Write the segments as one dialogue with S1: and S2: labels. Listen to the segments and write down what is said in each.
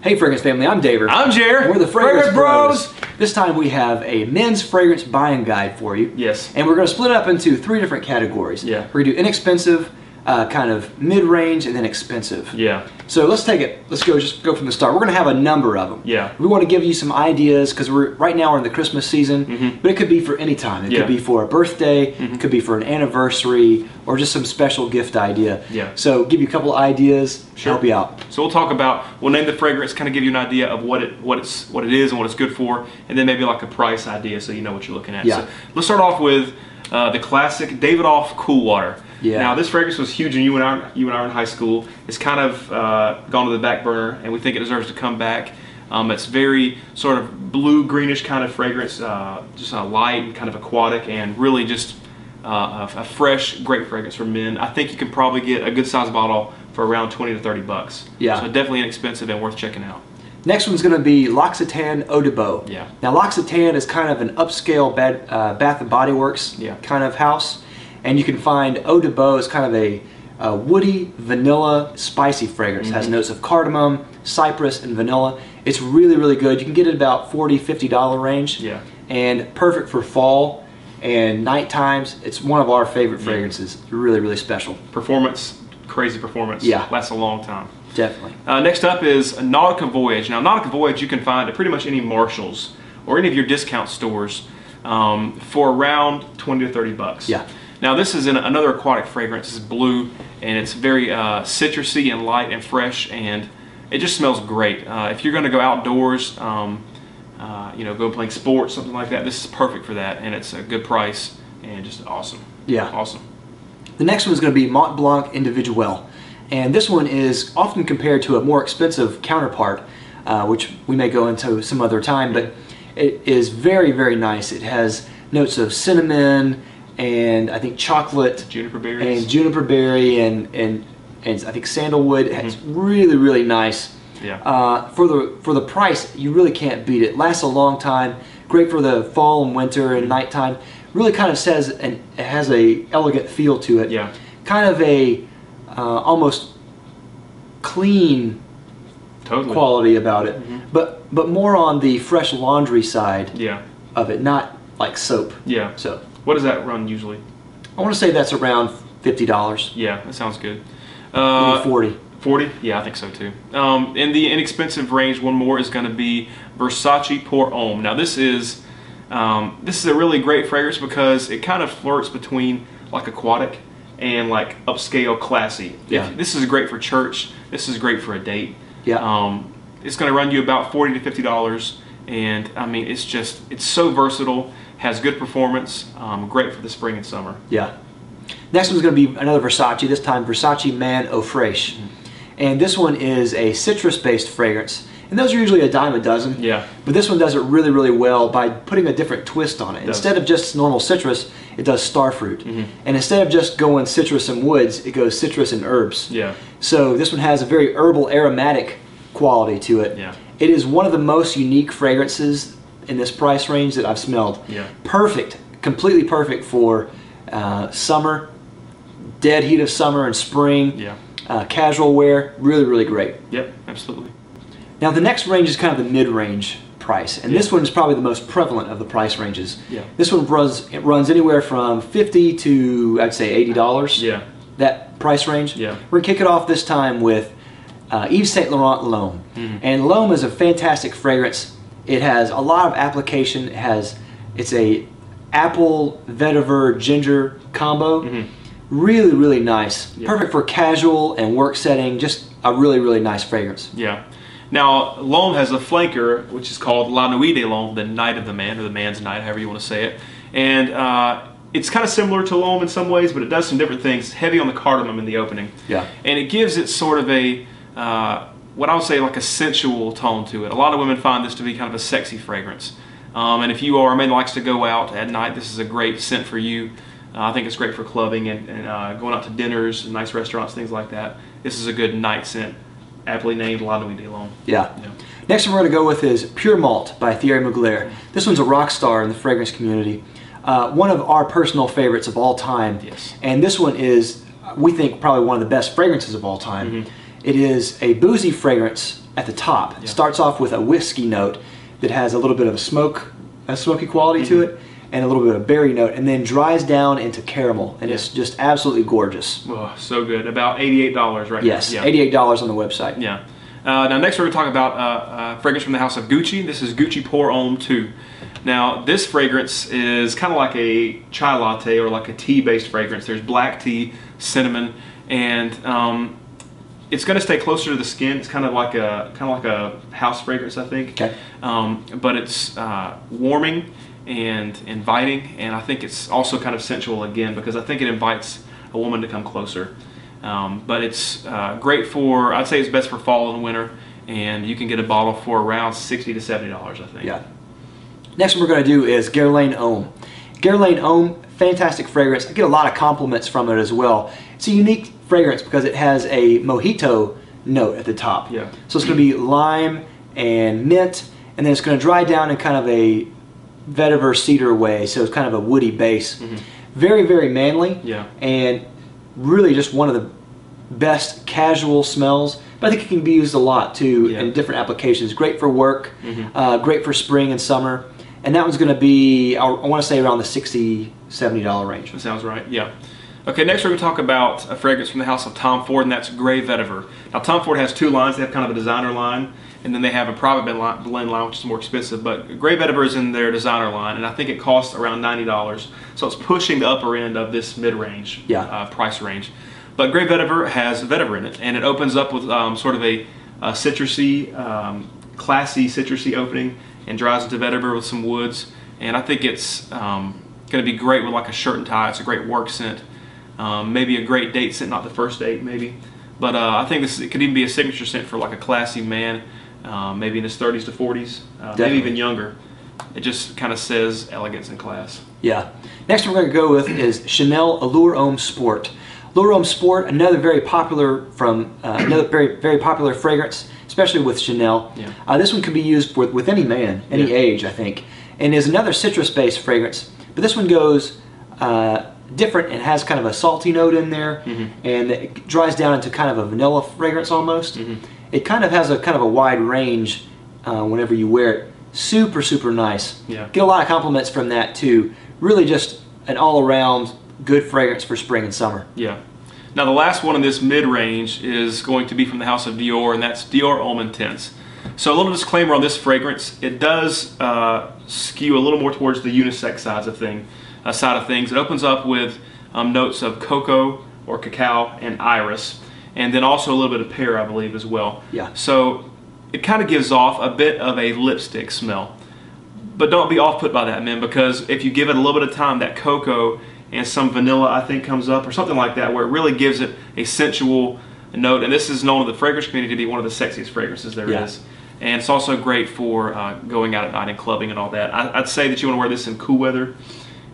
S1: Hey Fragrance Family, I'm David.
S2: I'm Jerry.
S1: We're the Fragrance Bros. This time we have a men's fragrance buying guide for you.
S2: Yes.
S1: And we're going to split it up into 3 different categories.
S2: Yeah.
S1: We're going to do inexpensive, kind of mid-range, and then expensive.
S2: Yeah.
S1: So let's just go from the start. We're going to have a number of them.
S2: Yeah.
S1: We want to give you some ideas because right now we're in the Christmas season, but it could be for any time. It could be for a birthday, it could be for an anniversary, or just some special gift idea.
S2: Yeah.
S1: So give you a couple ideas, help you out.
S2: So we'll name the fragrance, kind of give you an idea of what it is and what it's good for, and then maybe like a price idea so you know what you're looking at.
S1: Yeah.
S2: So let's start off with the classic Davidoff Cool Water.
S1: Yeah.
S2: Now this fragrance was huge when you and I were in high school. It's kind of gone to the back burner, and we think it deserves to come back. It's very sort of blue greenish kind of fragrance, just light and kind of aquatic, and really just a fresh, great fragrance for men. I think you can probably get a good size bottle for around 20 to 30 bucks.
S1: Yeah.
S2: So definitely inexpensive and worth checking out.
S1: Next one's going to be L'Occitane Eau de Bois.
S2: Yeah.
S1: Now L'Occitane is kind of an upscale Bath and Body Works kind of house, and you can find Eau de Bois is kind of a woody, vanilla, spicy fragrance. It has notes of cardamom, cypress, and vanilla. It's really, really good. You can get it about $40, $50 range.
S2: Yeah.
S1: And perfect for fall and night times. It's one of our favorite fragrances. Really, really special.
S2: Performance, crazy performance.
S1: Yeah.
S2: Lasts a long time.
S1: Definitely.
S2: Next up is Nautica Voyage. Now Nautica Voyage you can find at pretty much any Marshalls or any of your discount stores for around 20 to 30 bucks.
S1: Yeah.
S2: Now this is another aquatic fragrance. This is blue, and it's very citrusy and light and fresh, and it just smells great. If you're going to go outdoors, go playing sports, something like that, this is perfect for that, and it's a good price and just awesome.
S1: Yeah.
S2: Awesome.
S1: The next one is going to be Mont Blanc Individuel. And this one is often compared to a more expensive counterpart, which we may go into some other time, but it is very, very nice. It has notes of cinnamon and I think chocolate,
S2: juniper berries,
S1: and juniper berry, and I think sandalwood. It's really, really nice.
S2: Yeah.
S1: For the price, you really can't beat it. Lasts a long time. Great for the fall and winter and nighttime. Really kind of it has a elegant feel to it.
S2: Yeah.
S1: Kind of a almost clean quality about it, but more on the fresh laundry side of it, not like soap.
S2: Yeah.
S1: So
S2: what does that run usually?
S1: I want to say that's around $50.
S2: Yeah, that sounds good.
S1: Maybe 40.
S2: 40? Yeah, I think so too. In the inexpensive range, one more is going to be Versace Pour Homme. Now this is a really great fragrance because it kind of flirts between like aquatic and like upscale classy.
S1: Yeah.
S2: This is great for church. This is great for a date.
S1: Yeah.
S2: It's going to run you about $40 to $50, and I mean it's so versatile, has good performance, great for the spring and summer.
S1: Yeah. Next one's going to be another Versace, this time Versace Man Eau Fraiche. And this one is a citrus-based fragrance. And those are usually a dime a dozen.
S2: Yeah.
S1: But this one does it really, really well by putting a different twist on it. Instead of just normal citrus, it does starfruit. And instead of just going citrus and woods, it goes citrus and herbs.
S2: Yeah.
S1: So this one has a very herbal aromatic quality to it.
S2: Yeah.
S1: It is one of the most unique fragrances in this price range that I've smelled.
S2: Yeah.
S1: Perfect, completely perfect for summer, dead heat of summer and spring.
S2: Yeah.
S1: Casual wear, really, really great.
S2: Yep, absolutely.
S1: Now the next range is kind of the mid-range price, and this one is probably the most prevalent of the price ranges.
S2: Yeah.
S1: This one runs anywhere from $50 to I'd say $80.
S2: Yeah.
S1: That price range.
S2: Yeah.
S1: We're gonna kick it off this time with Yves Saint Laurent L'Homme, and L'Homme is a fantastic fragrance. It has a lot of application. It's a apple vetiver ginger combo. Really, really nice.
S2: Yeah.
S1: Perfect for casual and work setting. Just a really, really nice fragrance.
S2: Yeah. Now, L'Homme has a flanker, which is called La Nuit de L'homme, the night of the man, or the man's night, however you want to say it. And it's kind of similar to L'Homme in some ways, but it does some different things. It's heavy on the cardamom in the opening.
S1: Yeah.
S2: And it gives it sort of a, what I would say like a sensual tone to it. A lot of women find this to be kind of a sexy fragrance. And if you are a man that likes to go out at night, this is a great scent for you. I think it's great for clubbing and going out to dinners and nice restaurants, things like that. This is a good night scent, aptly named La Nuit de L'Homme.
S1: Yeah. Next one we're going to go with is Pure Malt by Thierry Mugler. This one's a rock star in the fragrance community. One of our personal favorites of all time.
S2: Yes.
S1: And this one is, we think, probably one of the best fragrances of all time. It is a boozy fragrance at the top. It starts off with a whiskey note that has a little bit of a smoky quality to it, and a little bit of a berry note, and then dries down into caramel, and it's just absolutely gorgeous.
S2: Oh, so good. About $88 right
S1: yes,
S2: now.
S1: Yes, $88 on the website.
S2: Yeah. Now next we're going to talk about fragrance from the house of Gucci. This is Gucci Pour Homme 2. Now this fragrance is kind of like a chai latte or like a tea-based fragrance. There's black tea, cinnamon, and it's going to stay closer to the skin. It's kind of like a house fragrance, I think. Okay. But it's warming and inviting, and I think it's also kind of sensual again because I think it invites a woman to come closer. But it's great for, I'd say it's best for fall and winter, and you can get a bottle for around $60 to $70, I think.
S1: Yeah. Next one we're going to do is Lane Ohm. Lane Ohm, fantastic fragrance. I get a lot of compliments from it as well. It's a unique fragrance because it has a mojito note at the top. Yeah. So it's going to be lime and mint, and then it's going to dry down in kind of a vetiver cedar way, so it's kind of a woody base. Very, very manly. Yeah. And really just one of the best casual smells, but I think it can be used a lot too in different applications. Great for work, great for spring and summer, and that one's going to be, I want to say, around the $60, $70 range.
S2: That sounds right, yeah. Okay, next we're going to talk about a fragrance from the house of Tom Ford, and that's Grey Vetiver. Now Tom Ford has two lines. They have kind of a designer line, and then they have a private blend line, which is more expensive, but Grey Vetiver is in their designer line, and I think it costs around $90, so it's pushing the upper end of this mid-range price range. But Grey Vetiver has vetiver in it, and it opens up with sort of a citrusy, classy citrusy opening, and dries into vetiver with some woods, and I think it's going to be great with like a shirt and tie. It's a great work scent, maybe a great date scent, not the first date maybe, but I think it could even be a signature scent for like a classy man, maybe in his 30s to 40s, maybe even younger. It just kind of says elegance and class.
S1: Yeah. Next one we're going to go with is Chanel Allure Homme Sport. Allure Homme Sport, another very popular very popular fragrance, especially with Chanel. Yeah. This one can be used with any man, any age, I think, and is another citrus-based fragrance. But this one goes different and has kind of a salty note in there, and it dries down into kind of a vanilla fragrance almost. It kind of has a wide range whenever you wear it. Super, super nice. Yeah. Get a lot of compliments from that too. Really just an all-around good fragrance for spring and summer. Yeah.
S2: Now the last one in this mid-range is going to be from the house of Dior, and that's Dior Homme Intense. So a little disclaimer on this fragrance: it does skew a little more towards the unisex side of things. It opens up with notes of cocoa or cacao and iris, and then also a little bit of pear, I believe, as well. Yeah. So it kind of gives off a bit of a lipstick smell, but don't be off-put by that, men, because if you give it a little bit of time, that cocoa and some vanilla, I think, comes up, or something like that, where it really gives it a sensual note. And this is known in the fragrance community to be one of the sexiest fragrances there is. And it's also great for going out at night and clubbing and all that. I'd say that you want to wear this in cool weather,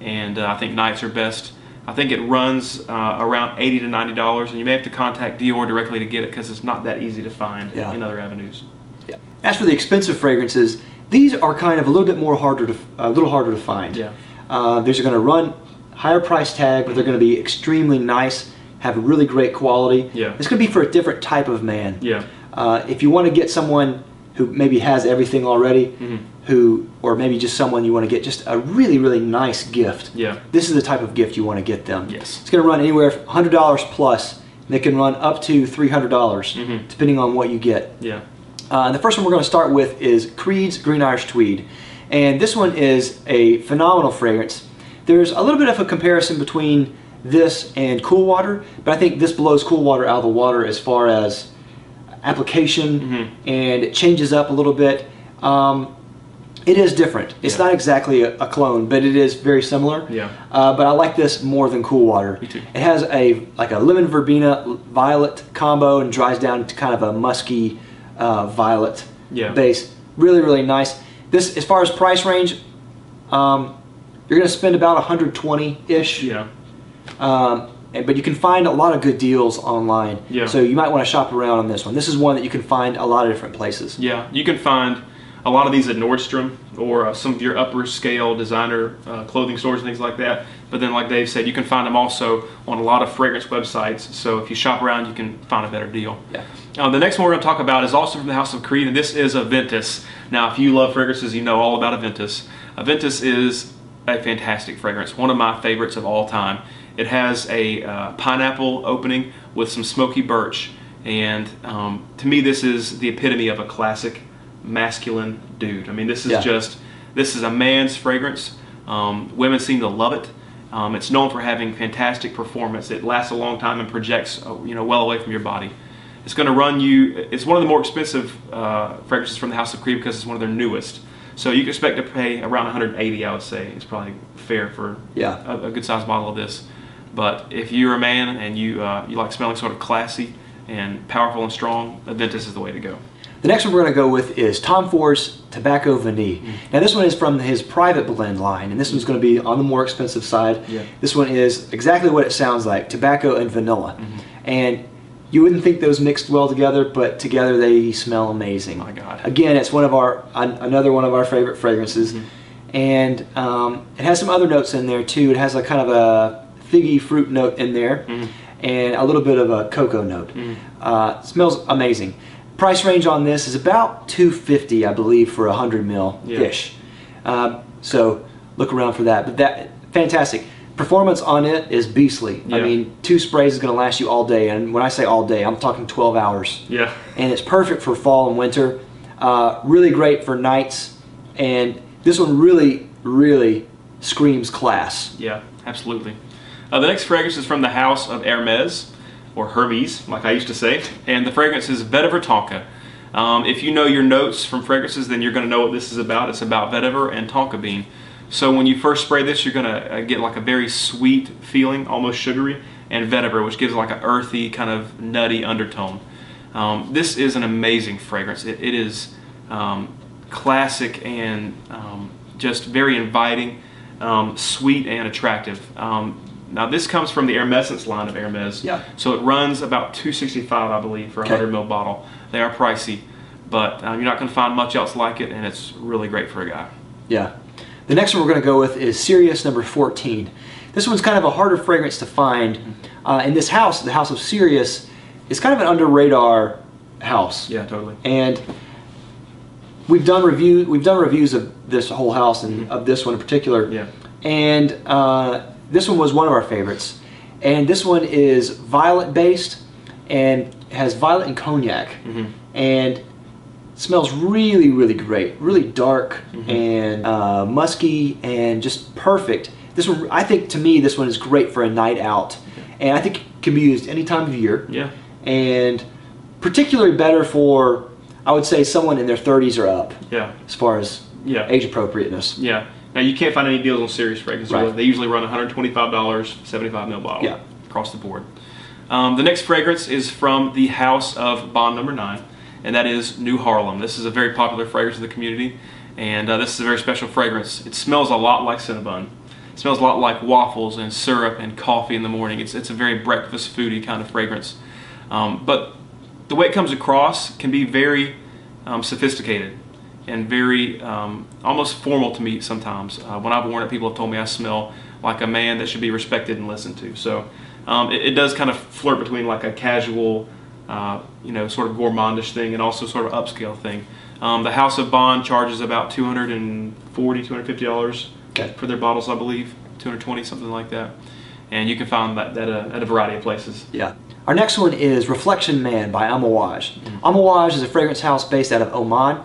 S2: and I think nights are best. I think it runs around $80 to $90, and you may have to contact Dior directly to get it because it's not that easy to find in other avenues.
S1: Yeah. As for the expensive fragrances, these are kind of a little harder to find. Yeah. These are going to run higher price tag, but they're going to be extremely nice, have really great quality. Yeah. It's going to be for a different type of man. Yeah. If you want to get someone who maybe has everything already, or maybe just someone you want to get just a really, really nice gift. Yeah. This is the type of gift you want to get them. Yes. It's going to run anywhere $100 plus, and it can run up to $300 depending on what you get. Yeah. And the first one we're going to start with is Creed's Green Irish Tweed, and this one is a phenomenal fragrance. There's a little bit of a comparison between this and Cool Water, but I think this blows Cool Water out of the water as far as application, and it changes up a little bit. It is different. It's not exactly a clone, but it is very similar. Yeah. But I like this more than Cool Water. Me too. It has like a lemon verbena violet combo and dries down to kind of a musky violet base. Really, really nice. This, as far as price range, you're going to spend about $120-ish. Yeah. But you can find a lot of good deals online. Yeah. So you might want to shop around on this one. This is one that you can find a lot of different places.
S2: Yeah. You can find a lot of these at Nordstrom or some of your upper scale designer clothing stores and things like that. But then, like Dave said, you can find them also on a lot of fragrance websites. So if you shop around, you can find a better deal.
S1: Yeah.
S2: The next one we're going to talk about is also from the House of Creed, and this is Aventus. Now, if you love fragrances, you know all about Aventus. Aventus is a fantastic fragrance, one of my favorites of all time. It has a pineapple opening with some smoky birch, and to me, this is the epitome of a classic masculine dude. I mean, this is this is a man's fragrance. Women seem to love it. It's known for having fantastic performance. It lasts a long time and projects, well away from your body. It's going to run you. It's one of the more expensive fragrances from the House of Creed because it's one of their newest. So you can expect to pay around 180. I would say it's probably fair for a good sized bottle of this. But if you're a man and you like smelling sort of classy and powerful and strong, Aventus is the way to go.
S1: The next one we're going to go with is Tom Ford's Tobacco Vanille. Now this one is from his private blend line, and this one's going to be on the more expensive side. This one is exactly what it sounds like, tobacco and vanilla. And you wouldn't think those mixed well together, but together they smell amazing.
S2: My God.
S1: Again, it's one of another one of our favorite fragrances. And it has some other notes in there too. It has a kind of a figgy fruit note in there, and a little bit of a cocoa note. Smells amazing. Price range on this is about $250, I believe, for 100 ml ish. So look around for that. But fantastic. Performance on it is beastly. I mean, 2 sprays is going to last you all day, and when I say all day, I'm talking 12 hours. And it's perfect for fall and winter. Really great for nights, and this one really screams class.
S2: Yeah, absolutely. The next fragrance is from the House of Hermes, or Hermes, like I used to say, and the fragrance is Vetiver Tonka. If you know your notes from fragrances, then you're going to know what this is about. It's about vetiver and tonka bean. So when you first spray this, you're going to get like a very sweet feeling, almost sugary, and vetiver, which gives like an earthy, kind of nutty undertone. This is an amazing fragrance. It is classic and just very inviting, sweet and attractive. Now this comes from the Hermescence line of Hermes. So it runs about $265, I believe, for a 100 ml bottle. They are pricey, but you're not going to find much else like it, and it's really great for a guy.
S1: The next one we're going to go with is Sirius number 14. This one's kind of a harder fragrance to find. In this house, the House of Sirius, is kind of an under radar house.
S2: Totally.
S1: And we've done reviews of this whole house and of this one in particular. And this one was one of our favorites. And this one is violet based and has violet and cognac. And smells really great, really dark and musky and just perfect. This one, I think, to me, this one is great for a night out, and I think it can be used any time of year. And particularly better for, I would say, someone in their 30s or up. As far as age appropriateness.
S2: Now you can't find any deals on Sirius fragrances. They usually run $125, 75 ml bottle across the board. The next fragrance is from the House of Bond number 9. And that is New Harlem. This is a very popular fragrance in the community, and this is a very special fragrance. It smells a lot like Cinnabon. It smells a lot like waffles and syrup and coffee in the morning. It's a very breakfast foodie kind of fragrance. But the way it comes across can be very sophisticated and very almost formal to me sometimes. When I've worn it, people have told me I smell like a man that should be respected and listened to. So it does kind of flirt between like a casual, sort of gourmandish thing and also sort of upscale thing. The House of Bond charges about $240, $250 for their bottles, I believe, $220, something like that. And you can find that at a variety of places.
S1: Our next one is Reflection Man by Amouage. Amouage is a fragrance house based out of Oman,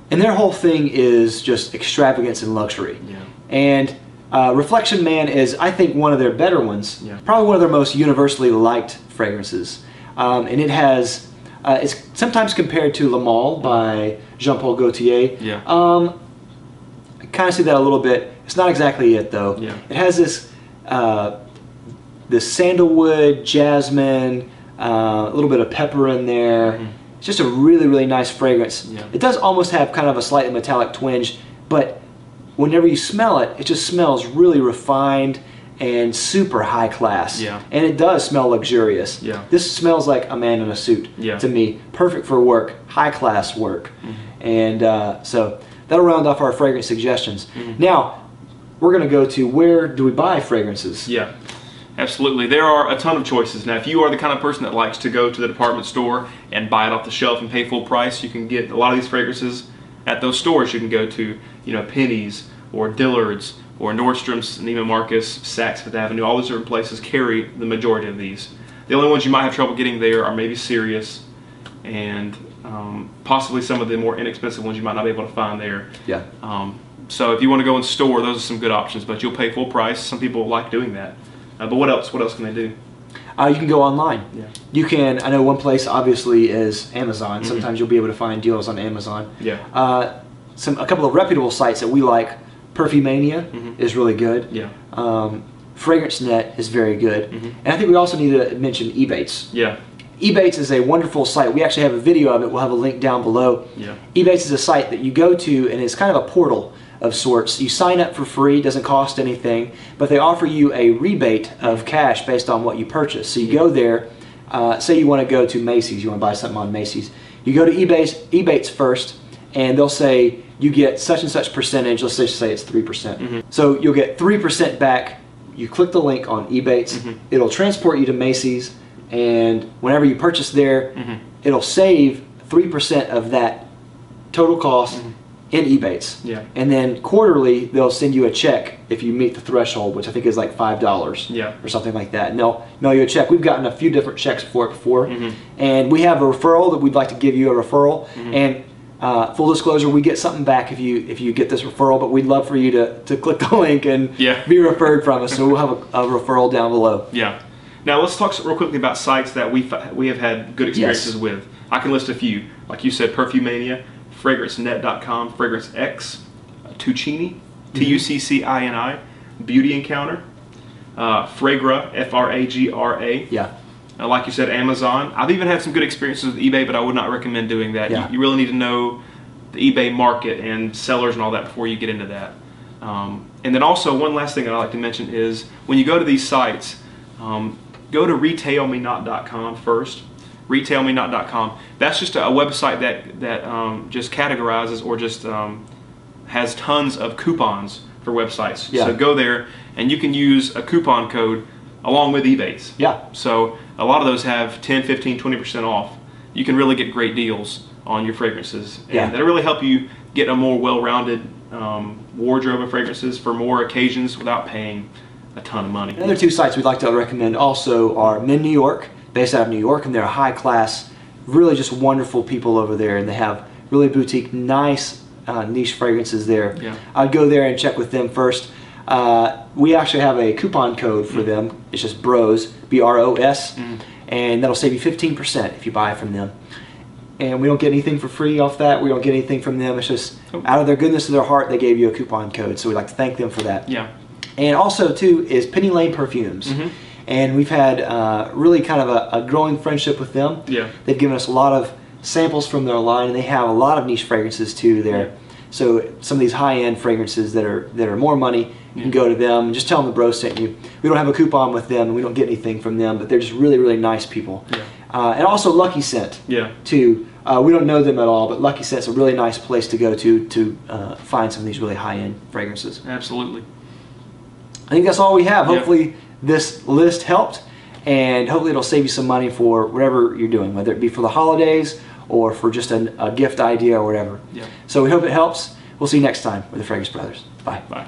S1: and their whole thing is just extravagance and luxury. And Reflection Man is, I think, one of their better ones. Probably one of their most universally liked fragrances. And it has, it's sometimes compared to Le Male by Jean-Paul Gaultier. I kind of see that a little bit. It's not exactly it though. It has this this sandalwood, jasmine, a little bit of pepper in there. It's just a really nice fragrance. It does almost have kind of a slightly metallic twinge, but whenever you smell it, it just smells really refined and super high class. And it does smell luxurious. This smells like a man in a suit to me. Perfect for work, high class work. And so that'll round off our fragrance suggestions. Now, we're going to go to where do we buy fragrances.
S2: Yeah, absolutely. There are a ton of choices. Now, if you are the kind of person that likes to go to the department store and buy it off the shelf and pay full price, you can get a lot of these fragrances at those stores. You can go to, Penny's or Dillard's or Nordstrom's, Neiman Marcus, Saks Fifth Avenue. All those different places carry the majority of these. The only ones you might have trouble getting there are maybe Sirius and possibly some of the more inexpensive ones you might not be able to find there.
S1: Yeah.
S2: So if you want to go in store, those are some good options, but you'll pay full price. Some people like doing that. But what else? What else can they do?
S1: You can go online.
S2: Yeah.
S1: You can, I know one place obviously is Amazon. Sometimes you'll be able to find deals on Amazon.
S2: Yeah.
S1: A couple of reputable sites that we like. Perfumania is really good.
S2: Yeah.
S1: FragranceNet is very good. And I think we also need to mention Ebates.
S2: Yeah.
S1: Ebates is a wonderful site. We actually have a video of it. We'll have a link down below.
S2: Yeah.
S1: Ebates is a site that you go to, and it's kind of a portal of sorts. You sign up for free, doesn't cost anything, but they offer you a rebate of cash based on what you purchase. So you go there, say you want to go to Macy's, you want to buy something on Macy's. You go to Ebates first, and they'll say you get such and such percentage. Let's just say it's 3%. So you'll get 3% back. You click the link on Ebates. It'll transport you to Macy's, and whenever you purchase there, it'll save 3% of that total cost in Ebates.
S2: Yeah.
S1: And then quarterly, they'll send you a check if you meet the threshold, which I think is like $5 or something like that. And they'll mail you a check. We've gotten a few different checks for it before. And we have a referral that we'd like to give you a referral. And full disclosure, we get something back if you get this referral, but we'd love for you to click the link and be referred from us. So we'll have a referral down below.
S2: Yeah. Now let's talk real quickly about sites that we have had good experiences with. I can list a few. Like you said, Perfumania, FragranceNet.com, FragranceX, Tuccini, Tuccini, Beauty Encounter, Fragra, Fragra.
S1: Yeah.
S2: Like you said, Amazon. I've even had some good experiences with eBay, but I would not recommend doing that.
S1: Yeah.
S2: You really need to know the eBay market and sellers and all that before you get into that. And then also, one last thing that I like to mention is when you go to these sites, go to retailmenot.com first. Retailmenot.com. That's just a website that just categorizes or just has tons of coupons for websites.
S1: Yeah.
S2: So go there and you can use a coupon code along with Ebates.
S1: Yeah.
S2: So a lot of those have 10, 15, 20% off. You can really get great deals on your fragrances. And that'll really help you get a more well-rounded wardrobe of fragrances for more occasions without paying a ton of money.
S1: Another two sites we'd like to recommend also are Men New York, based out of New York, and they're high class, really just wonderful people over there, and they have really boutique, nice niche fragrances there.
S2: Yeah.
S1: I'd go there and check with them first. We actually have a coupon code for them. It's just BROS, B-R-O-S, and that'll save you 15% if you buy from them. And we don't get anything for free off that. We don't get anything from them. It's just out of their goodness of their heart, they gave you a coupon code. So we'd like to thank them for that.
S2: Yeah.
S1: And also, too, is Penny Lane Perfumes. And we've had really kind of a growing friendship with them.
S2: Yeah.
S1: They've given us a lot of samples from their line, and they have a lot of niche fragrances, too, there. Yeah. So some of these high-end fragrances that are more money, you can go to them and just tell them the bros sent you. We don't have a coupon with them, and we don't get anything from them, but they're just really, really nice people.
S2: Yeah.
S1: And also Lucky Scent, too. We don't know them at all, but Lucky Scent's a really nice place to go to find some of these really high-end fragrances.
S2: Absolutely.
S1: I think that's all we have. Hopefully this list helped, and hopefully it'll save you some money for whatever you're doing, whether it be for the holidays or for just a gift idea or whatever.
S2: Yeah.
S1: So we hope it helps. We'll see you next time with the Fragrance Brothers. Bye.
S2: Bye.